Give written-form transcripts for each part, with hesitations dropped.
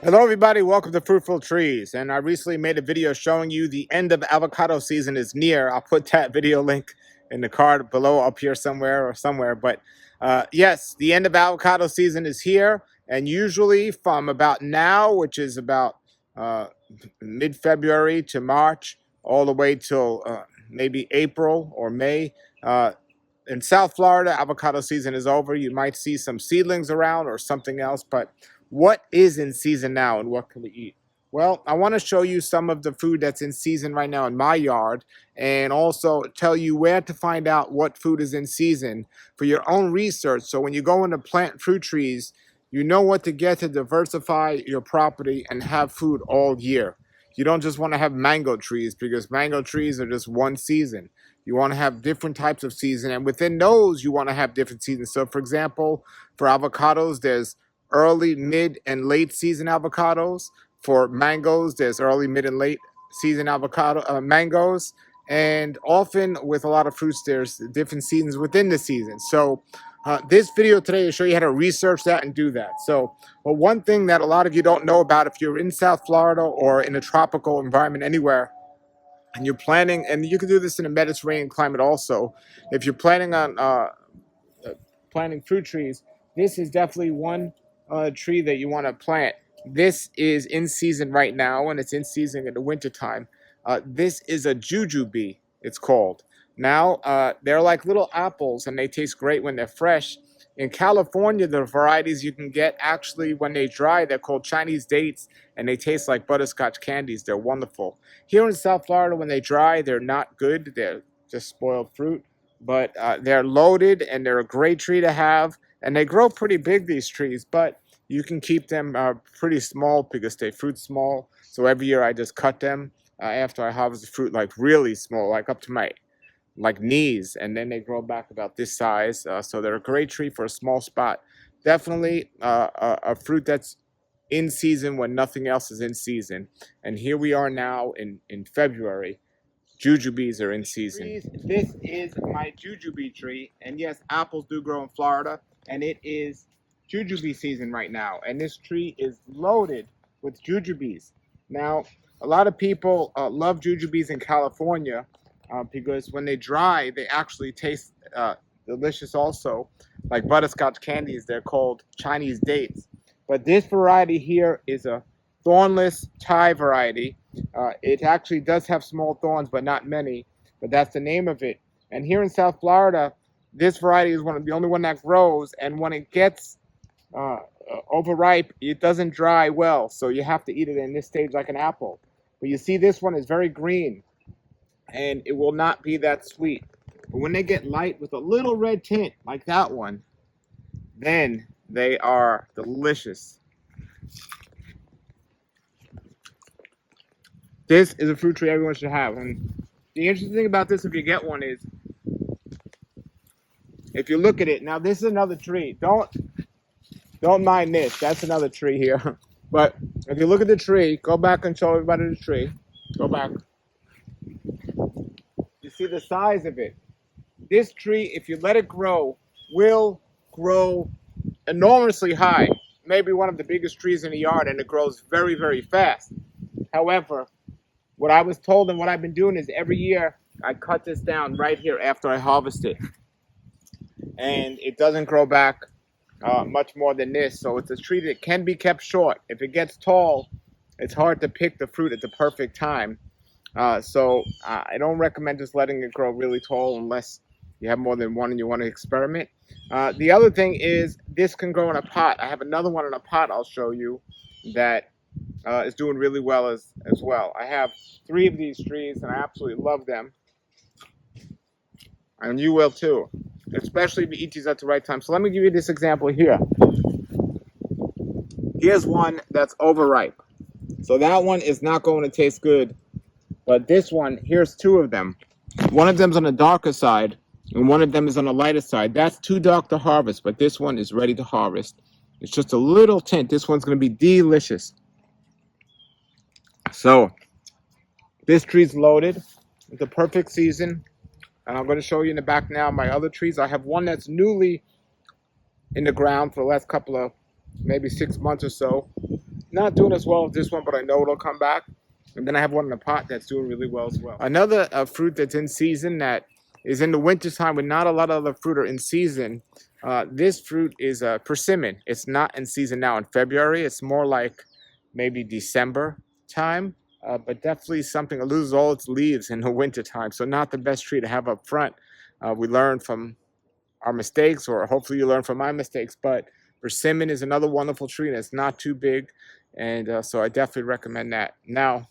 Hello everybody, welcome to Fruitful Trees. And I recently made a video showing you the end of avocado season is near. I'll put that video link in the card below, up here somewhere. But yes, the end of avocado season is here. And usually from about now, which is about mid-February to March, all the way till maybe April or May, in South Florida, avocado season is over. You might see some seedlings around or something else, but what is in season now and what can we eat? Well, I want to show you some of the food that's in season right now in my yard and also tell you where to find out what food is in season for your own research. So when you go into plant fruit trees, you know what to get to diversify your property and have food all year. You don't just want to have mango trees because mango trees are just one season. You want to have different types of season, and within those, you want to have different seasons. So, for example, for avocados, there's early, mid, and late season avocados. For mangoes, there's early, mid, and late season mangoes. And often with a lot of fruits, there's different seasons within the season. So this video today will show you how to research that and do that. So, well, one thing that a lot of you don't know about if you're in South Florida or in a tropical environment anywhere, and you're planning, and you can do this in a Mediterranean climate also, if you're planning on planting fruit trees, this is definitely one tree that you want to plant. This is in season right now, and it's in season in the wintertime. This is a Jujube, it's called. Now, they're like little apples, and they taste great when they're fresh. In California, the varieties you can get, actually, when they dry, they're called Chinese dates, and they taste like butterscotch candies. They're wonderful. Here in South Florida, when they dry, they're not good. They're just spoiled fruit. But they're loaded, and they're a great tree to have. And they grow pretty big, these trees, but you can keep them pretty small because they fruit small. So every year I just cut them after I harvest the fruit, like really small, like up to my knees, and then they grow back about this size. So they're a great tree for a small spot. Definitely a fruit that's in season when nothing else is in season. And here we are now in February. Jujubes are in season. This is my jujube tree, and yes, apples do grow in Florida, and it is jujube season right now, and this tree is loaded with jujubes. Now, a lot of people love jujubes in California because when they dry, they actually taste delicious also, like butterscotch candies. They're called Chinese dates. But this variety here is a thornless Thai variety. It actually does have small thorns, but not many. But that's the name of it. And here in South Florida, this variety is the only one that grows. And when it gets overripe, it doesn't dry well. So you have to eat it in this stage like an apple. But you see, this one is very green, and it will not be that sweet. But when they get light with a little red tint, like that one, then they are delicious. This is a fruit tree everyone should have. And the interesting thing about this, if you get one, is if you look at it, now this is another tree. Don't mind this. That's another tree here. But if you look at the tree, go back and show everybody the tree. Go back. You see the size of it. This tree, if you let it grow, will grow enormously high. Maybe one of the biggest trees in the yard, and it grows very, very fast. However, what I was told and what I've been doing is every year I cut this down right here after I harvest it. And it doesn't grow back much more than this. So it's a tree that can be kept short. If it gets tall, it's hard to pick the fruit at the perfect time. So I don't recommend just letting it grow really tall unless you have more than one and you want to experiment. The other thing is this can grow in a pot. I have another one in a pot I'll show you that is doing really well as well. I have 3 of these trees and I absolutely love them. And you will too, especially if you eat these at the right time. So let me give you this example here. Here's one that's overripe. So that one is not going to taste good. But this one, here's 2 of them. One of them's on the darker side, and one of them is on the lighter side. That's too dark to harvest, but this one is ready to harvest. It's just a little tint. This one's going to be delicious. So, this tree's loaded. It's a perfect season. And I'm going to show you in the back now my other trees. I have one that's newly in the ground for the last couple of, maybe 6 months or so. not doing as well as this one, but I know it'll come back. And then I have one in the pot that's doing really well as well. Another fruit that's in season that is in the wintertime when not a lot of other fruit are in season. This fruit is persimmon. It's not in season now in February. It's more like maybe December time, but definitely something that loses all its leaves in the wintertime. So not the best tree to have up front. We learn from our mistakes, or hopefully you learn from my mistakes, but persimmon is another wonderful tree and it's not too big. And so I definitely recommend that. Now,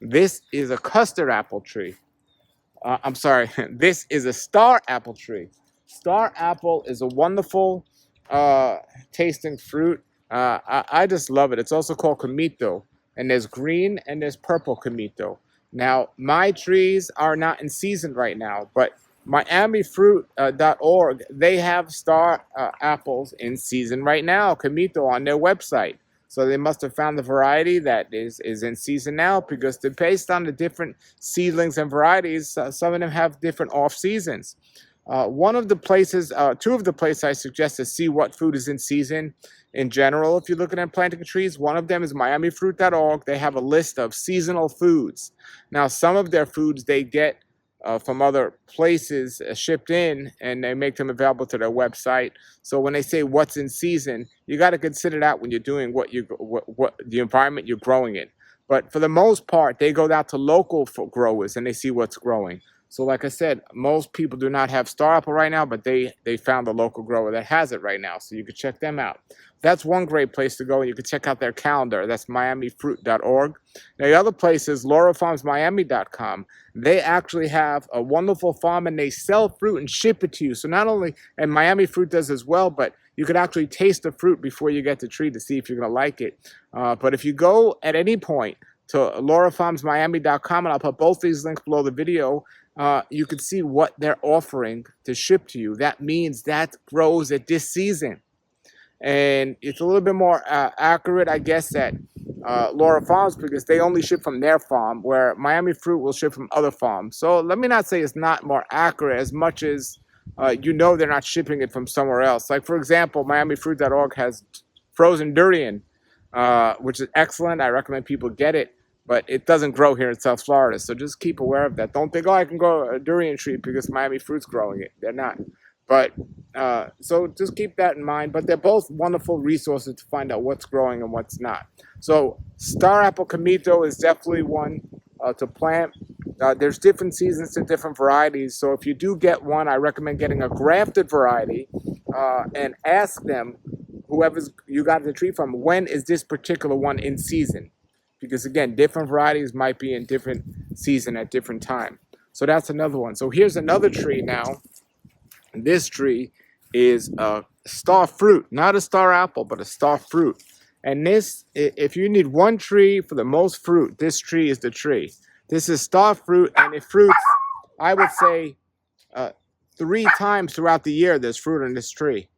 this is a custard apple tree. I'm sorry, this is a star apple tree. Star apple is a wonderful tasting fruit. I just love it. It's also called comito, and there's green and there's purple comito. Now, my trees are not in season right now, but MiamiFruit.org, they have star apples in season right now, comito, on their website. So they must have found the variety that is in season now, because they're based on the different seedlings and varieties. Some of them have different off seasons. One of the places, two of the places I suggest to see what food is in season in general, if you're looking at planting trees, one of them is MiamiFruit.org. They have a list of seasonal foods. Now, some of their foods they get from other places shipped in, and they make them available to their website. So when they say what's in season, you got to consider that when you're doing what the environment you're growing in. But for the most part, they go out to local growers and they see what's growing. So like I said, most people do not have star apple right now, but they found a local grower that has it right now. So you can check them out. That's one great place to go. And you can check out their calendar. That's MiamiFruit.org. Now, the other place is LauraFarmsMiami.com. They actually have a wonderful farm and they sell fruit and ship it to you. So not only, and Miami Fruit does as well, but you could actually taste the fruit before you get the tree to see if you're going to like it. But if you go at any point to LauraFarmsMiami.com, and I'll put both these links below the video, you can see what they're offering to ship to you. That means that grows at this season. And it's a little bit more accurate, I guess, at Lara Farms, because they only ship from their farm, where Miami Fruit will ship from other farms. So let me not say it's not more accurate as much as they're not shipping it from somewhere else. Like, for example, MiamiFruit.org has frozen durian, which is excellent. I recommend people get it, but it doesn't grow here in South Florida. So just keep aware of that. Don't think, oh, I can grow a durian tree because Miami Fruit's growing it. They're not. But so just keep that in mind. But they're both wonderful resources to find out what's growing and what's not. So star apple comito is definitely one to plant. There's different seasons to different varieties. So if you do get one, I recommend getting a grafted variety and ask them, whoever you got the tree from, when is this particular one in season? Because again, different varieties might be in different season at different time. So that's another one. So here's another tree now. This tree is a star fruit, not a star apple, but a star fruit. And this, if you need one tree for the most fruit, this tree is the tree. This is star fruit, and it fruits, I would say, 3 times throughout the year there's fruit on this tree.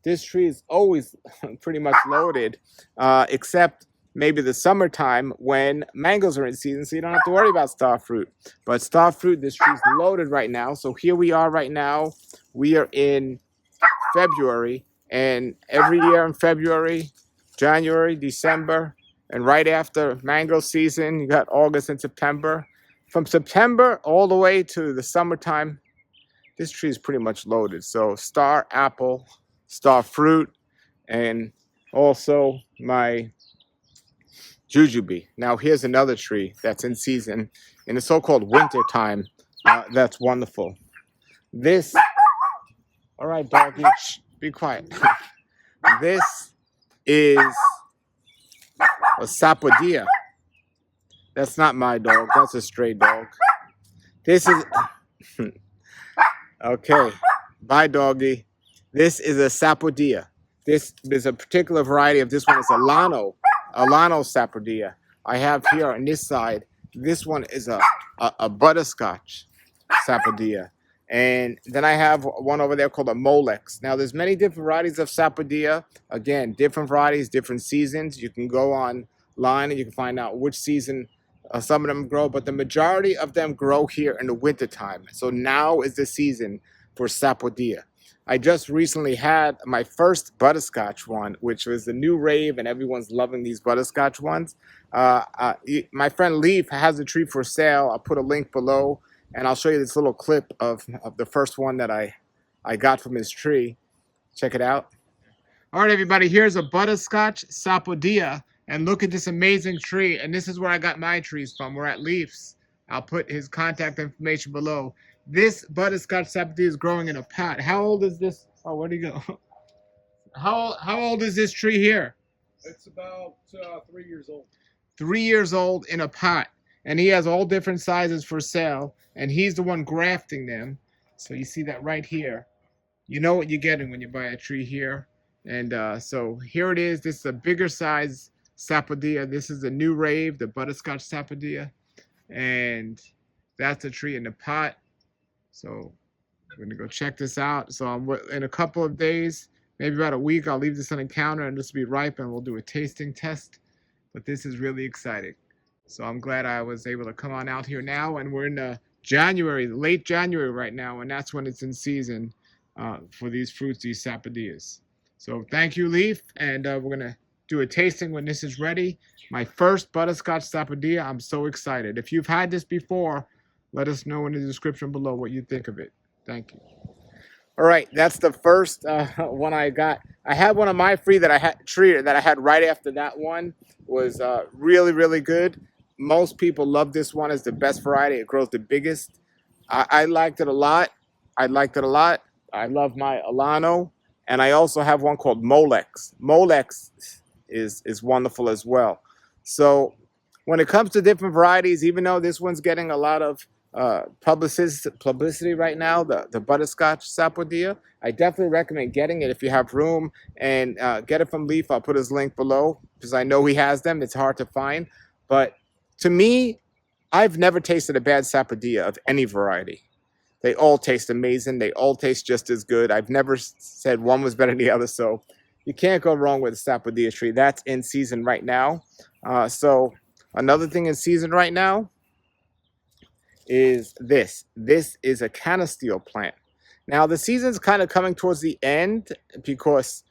This tree is always pretty much loaded, except maybe the summertime when mangoes are in season, so you don't have to worry about star fruit. But star fruit, this tree's loaded right now. So here we are right now. We are in February, and every year in February, January, December, and right after mango season, you got August and September. From September all the way to the summertime, this tree is pretty much loaded. So star apple, star fruit, and also my Jujube. Now here's another tree that's in season in the so-called winter time. That's wonderful. This, all right, doggy, shh, be quiet. This is a Sapodia. That's not my dog. That's a stray dog. This is okay. Bye, doggy. This is a Sapodia. This is a particular variety of this one. Is Alano Sapodia. I have here on this side. This one is a butterscotch Sapodia. And then I have one over there called a Molex. Now, there's many different varieties of Sapodia. Again, different varieties, different seasons. You can go online and you can find out which season some of them grow. But the majority of them grow here in the wintertime. So now is the season for Sapodia. I just recently had my first butterscotch one, which was the new rave, and everyone's loving these butterscotch ones. My friend Leaph has a tree for sale. I'll put a link below, and I'll show you this little clip of the first one that I got from his tree. Check it out. All right, everybody, here's a butterscotch Sapodia, and look at this amazing tree. And this is where I got my trees from. We're at Leaf's. I'll put his contact information below. This butterscotch Sapodia is growing in a pot. How old is this? Oh, where'd he go? How old is this tree here? It's about 3 years old. 3 years old in a pot. And he has all different sizes for sale. And he's the one grafting them. So you see that right here. You know what you're getting when you buy a tree here. And so here it is. This is a bigger size Sapodia. This is the new rave, the butterscotch Sapodia. And that's a tree in the pot. So we're gonna go check this out. So in a couple of days, maybe about a week, I'll leave this on the counter and this will be ripe and we'll do a tasting test. But this is really exciting. So I'm glad I was able to come on out here now. And we're in January, late January right now, and that's when it's in season for these fruits, these Sapodias. So thank you, Leaf, and we're going to do a tasting when this is ready. My first butterscotch Sapodia. I'm so excited. If you've had this before, let us know in the description below what you think of it. Thank you. All right, that's the first one I got. I had one of my tree that I had right after that one. Was really, really good. Most people love this one as the best variety. It grows the biggest. I liked it a lot. I love my Alano. And I also have one called Molex. Molex is wonderful as well. So when it comes to different varieties, even though this one's getting a lot of publicity right now, the butterscotch Sapodia, I definitely recommend getting it if you have room, and get it from Leaf. I'll put his link below because I know he has them. It's hard to find. But to me, I've never tasted a bad Sapodia of any variety. They all taste amazing. They all taste just as good. I've never said one was better than the other. So you can't go wrong with a Sapodia tree. That's in season right now. So another thing in season right now is this. This is a canisteel plant. Now the season's kind of coming towards the end because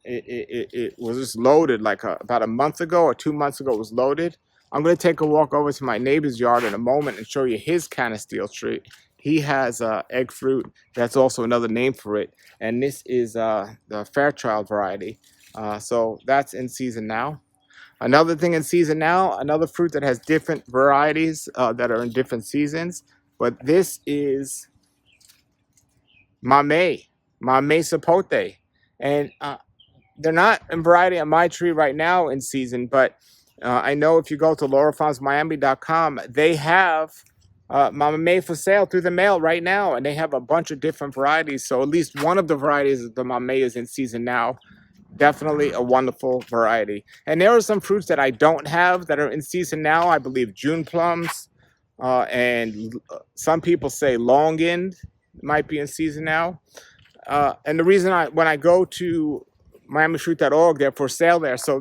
it was just loaded like about a month ago or 2 months ago. It was loaded. I'm going to take a walk over to my neighbor's yard in a moment and show you his canisteel tree. He has egg fruit. That's also another name for it. And this is the Fairchild variety. So that's in season now. Another thing in season now, another fruit that has different varieties that are in different seasons. But this is Mame Sapote. And they're not in variety on my tree right now in season, but I know if you go to laurafarmsmiami.com, they have Mame for sale through the mail right now, and they have a bunch of different varieties. So at least one of the varieties of the Mame is in season now. Definitely a wonderful variety. And there are some fruits that I don't have that are in season now. I believe June plums, and some people say Longend might be in season now. And the reason when I go to miamifruit.org, they're for sale there. So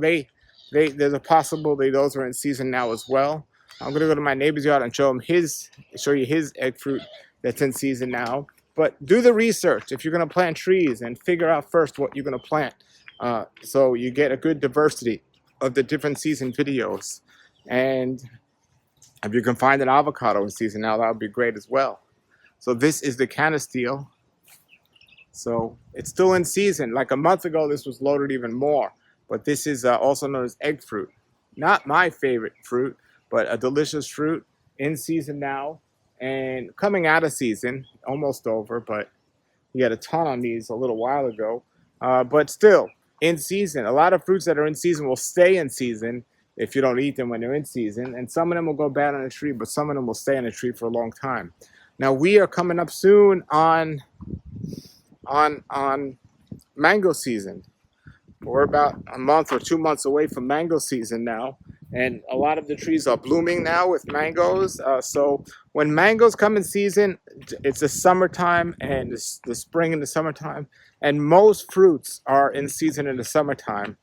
there's a possibility those are in season now as well. I'm gonna go to my neighbor's yard and show you his egg fruit that's in season now. But do the research if you're gonna plant trees and figure out first what you're gonna plant, so you get a good diversity of the different season videos. And if you can find an avocado in season now, that would be great as well. So this is the canisteel. So it's still in season. Like a month ago, this was loaded even more. But this is also known as egg fruit. Not my favorite fruit, but a delicious fruit in season now. And coming out of season, almost over, but we had a ton on these a little while ago. But still, in season. A lot of fruits that are in season will stay in season if you don't eat them when they're in season. And some of them will go bad on a tree, but some of them will stay on a tree for a long time. Now, we are coming up soon on mango season. We're about a month or 2 months away from mango season now, and a lot of the trees are blooming now with mangoes. So when mangoes come in season, it's the summertime and the spring and the summertime, and most fruits are in season in the summertime.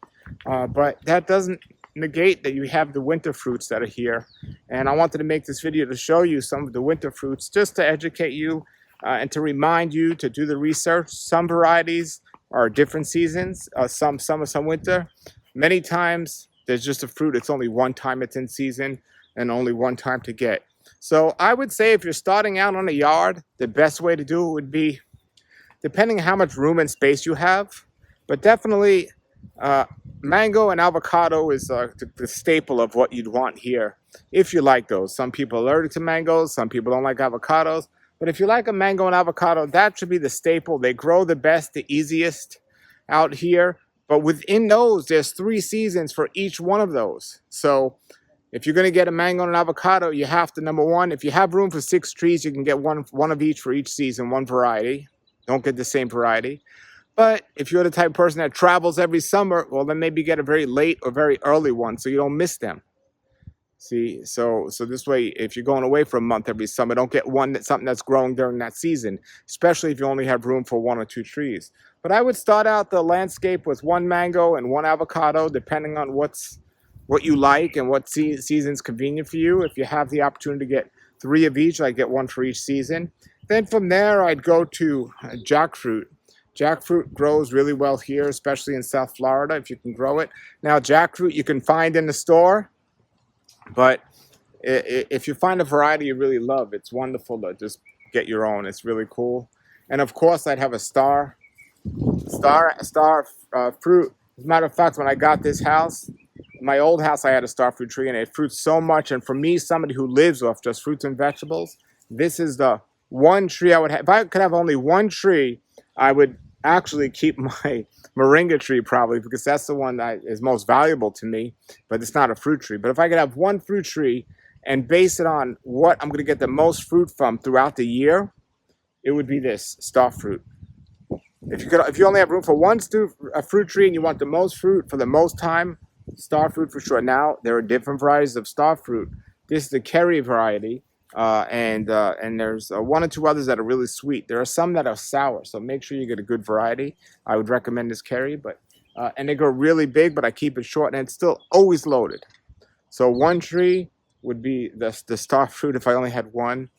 But that doesn't negate that you have the winter fruits that are here, and I wanted to make this video to show you some of the winter fruits just to educate you and to remind you to do the research. Some varieties are different seasons, some summer, some winter. Many times there's just a fruit, it's only one time it's in season and only one time to get. So I would say if you're starting out on a yard, the best way to do it would be, depending on how much room and space you have, but definitely uh, mango and avocado is the staple of what you'd want here if you like those. Some people are allergic to mangoes, some people don't like avocados, but if you like a mango and avocado, that should be the staple. They grow the best, the easiest out here, but within those, there's 3 seasons for each one of those. So if you're going to get a mango and an avocado, you have to, number one, if you have room for 6 trees, you can get one of each for each season, one variety. Don't get the same variety. But if you're the type of person that travels every summer, well, then maybe get a very late or very early one so you don't miss them. See, so this way, if you're going away for a month every summer, don't get something that's growing during that season, especially if you only have room for 1 or 2 trees. But I would start out the landscape with 1 mango and 1 avocado, depending on what you like and what season's convenient for you. If you have the opportunity to get 3 of each, I'd get 1 for each season. Then from there, I'd go to jackfruit. Jackfruit grows really well here, especially in South Florida, if you can grow it. Now, jackfruit you can find in the store, but if you find a variety you really love, it's wonderful to just get your own. It's really cool. And of course, I'd have a star fruit. As a matter of fact, when I got this house, my old house, I had a star fruit tree, and it fruits so much. And for me, somebody who lives off just fruits and vegetables, this is the one tree I would have. If I could have only 1 tree, I would actually keep my moringa tree probably, because that's the one that is most valuable to me, but it's not a fruit tree. But if I could have 1 fruit tree and base it on what I'm going to get the most fruit from throughout the year, it would be this star fruit. If you only have room for 1 fruit tree and you want the most fruit for the most time, star fruit for sure. Now there are different varieties of star fruit. This is the Kerry variety, and there's 1 or 2 others that are really sweet. There are some that are sour, so make sure you get a good variety. I would recommend this Kerry, but and they grow really big, but I keep it short, and it's still always loaded. So 1 tree would be the star fruit if I only had 1.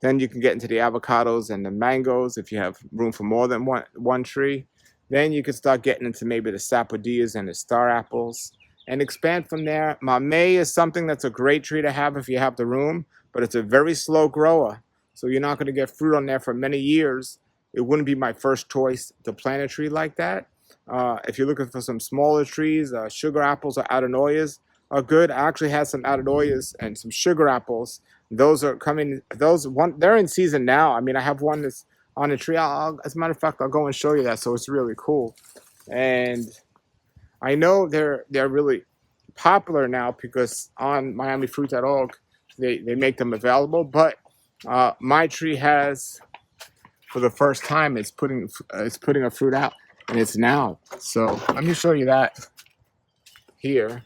Then you can get into the avocados and the mangoes if you have room for more than one tree. Then you can start getting into maybe the Sapodias and the star apples and expand from there. Mamey is something that's a great tree to have if you have the room, but it's a very slow grower. So you're not going to get fruit on there for many years. It wouldn't be my first choice to plant a tree like that. If you're looking for some smaller trees, sugar apples or adenoias are good. I actually had some adenoias and some sugar apples. Those are coming. They're in season now. I mean, I have one that's on a tree. As a matter of fact, I'll go and show you that. So it's really cool. And I know they're really popular now because on MiamiFruits.org they make them available. But my tree has, for the first time, it's putting a fruit out, and it's now. So let me show you that here.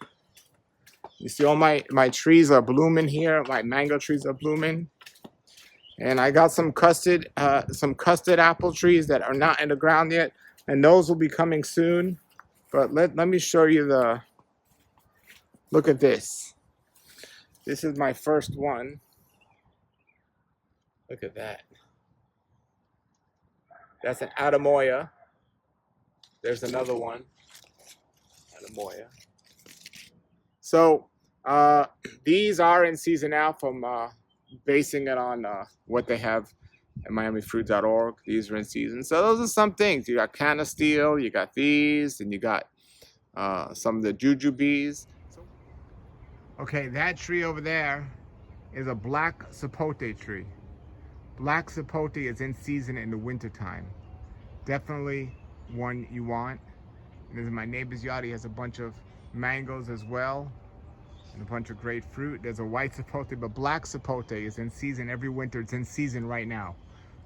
You see all my trees are blooming here. My mango trees are blooming. And I got some custard apple trees that are not in the ground yet. And those will be coming soon. But let me show you look at this. This is my first one. Look at that. That's an Adamoya. There's another one. Adamoya. So these are in season now from basing it on what they have at MiamiFruits.org. These are in season. So those are some things. You got Canasteel, you got these, and you got some of the Jujubes. Okay, that tree over there is a black Sapote tree. Black Sapote is in season in the wintertime. Definitely one you want. And in my neighbor's yard, he has a bunch of mangoes as well, and a bunch of great fruit. There's a white Sapote, but black Sapote is in season every winter. It's in season right now.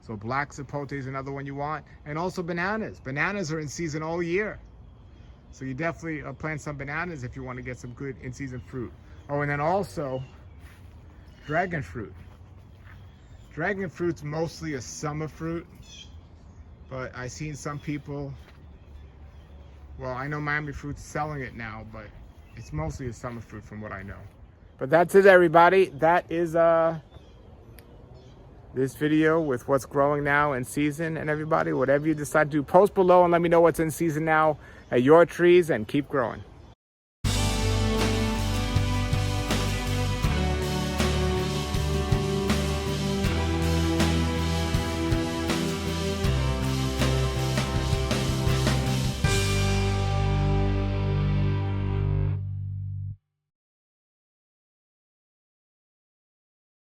So black Sapote is another one you want. And also bananas. Bananas are in season all year. So you definitely plant some bananas if you want to get some good in-season fruit. Oh, and then also dragon fruit. Dragon fruit's mostly a summer fruit, but I've seen some people, well, I know Miami Fruit's selling it now, but it's mostly a summer fruit from what I know. But that's it, everybody. That is this video with what's growing now in season. And everybody, whatever you decide to do, post below and let me know what's in season now at your trees, and keep growing.